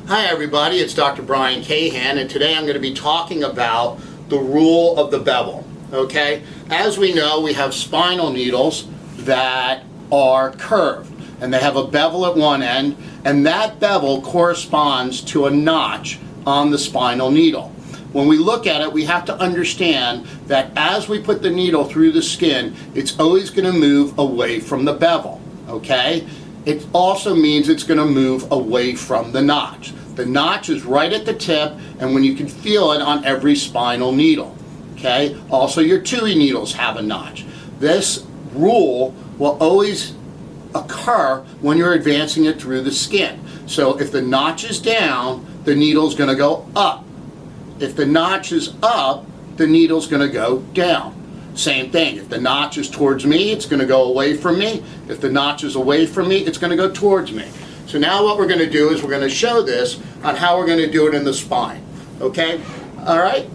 Hi everybody, it's Dr. Brian Cahan, and today I'm going to be talking about the rule of the bevel. Okay, as we know, we have spinal needles that are curved and they have a bevel at one end, and that bevel corresponds to a notch on the spinal needle. When we look at it, we have to understand that as we put the needle through the skin, it's always going to move away from the bevel. Okay, it also means it's going to move away from the notch. The notch is right at the tip, and when you can feel it on every spinal needle. Okay, also your 2E needles have a notch. This rule will always occur when you're advancing it through the skin. So if the notch is down, the needle's going to go up. If the notch is up, the needle's going to go down. Same thing, if the notch is towards me, it's going to go away from me. If the notch is away from me, it's going to go towards me. So now what we're going to do is we're going to show this on how we're going to do it in the spine. Okay? Alright?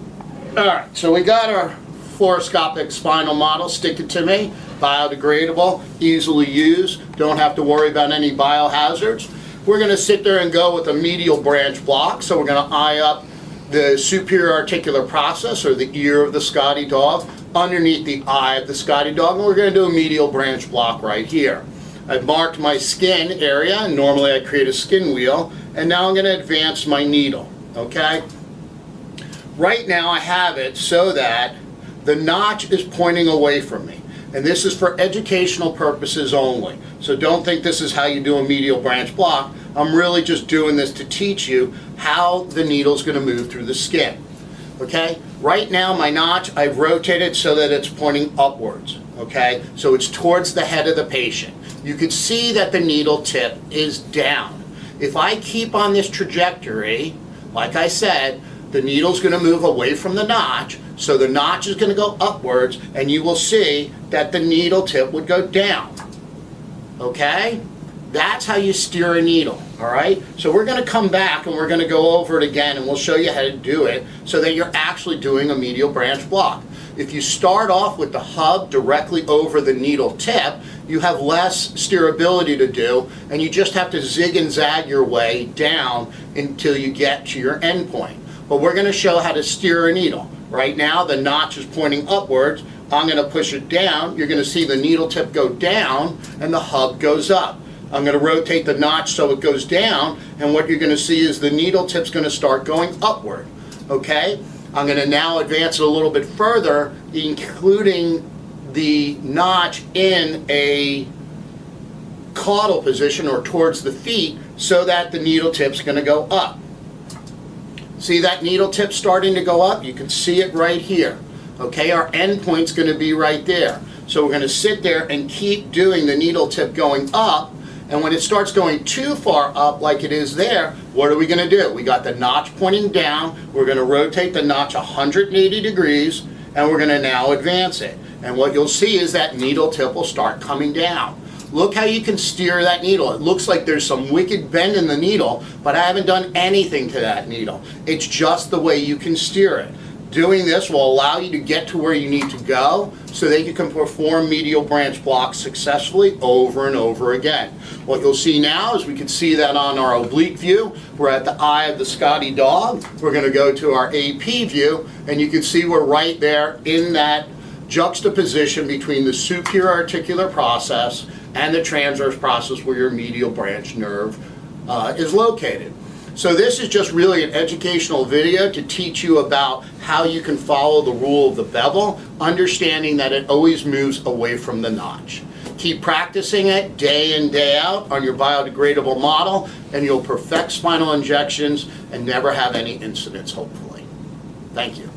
Alright, so we got our fluoroscopic spinal model, Stick-It-2-Me, biodegradable, easily used, don't have to worry about any biohazards. We're going to sit there and go with a medial branch block, so we're going to eye up the superior articular process, or the ear of the Scotty dog, underneath the eye of the Scotty dog, and we're going to do a medial branch block right here. I've marked my skin area, and normally I create a skin wheel, and now I'm going to advance my needle, okay? Right now I have it so that the notch is pointing away from me, and this is for educational purposes only. So don't think this is how you do a medial branch block. I'm really just doing this to teach you how the needle is going to move through the skin. Okay? Right now my notch, I've rotated so that it's pointing upwards. Okay? So it's towards the head of the patient. You can see that the needle tip is down. If I keep on this trajectory, like I said, the needle's going to move away from the notch, so the notch is going to go upwards, and you will see that the needle tip would go down. Okay? That's how you steer a needle, alright? So we're going to come back and we're going to go over it again, and we'll show you how to do it so that you're actually doing a medial branch block. If you start off with the hub directly over the needle tip, you have less steerability to do, and you just have to zig and zag your way down until you get to your end point. But we're going to show how to steer a needle. Right now the notch is pointing upwards. I'm going to push it down. You're going to see the needle tip go down and the hub goes up. I'm going to rotate the notch so it goes down, and what you're going to see is the needle tip's going to start going upward. Okay? I'm going to now advance it a little bit further, including the notch in a caudal position or towards the feet, so that the needle tip's going to go up. See that needle tip starting to go up? You can see it right here. Okay, our end point's going to be right there. So we're going to sit there and keep doing the needle tip going up, and when it starts going too far up like it is there, what are we going to do? We got the notch pointing down, we're going to rotate the notch 180 degrees, and we're going to now advance it. And what you'll see is that needle tip will start coming down. Look how you can steer that needle. It looks like there's some wicked bend in the needle, but I haven't done anything to that needle. It's just the way you can steer it. Doing this will allow you to get to where you need to go so that you can perform medial branch blocks successfully over and over again. What you'll see now is we can see that on our oblique view. We're at the eye of the Scotty dog. We're going to go to our AP view, and you can see we're right there in that juxtaposition between the superior articular process and the transverse process where your medial branch nerve is located. So this is just really an educational video to teach you about how you can follow the rule of the bevel, understanding that it always moves away from the notch. Keep practicing it day in, day out on your biodegradable model, and you'll perfect spinal injections and never have any incidents, hopefully. Thank you.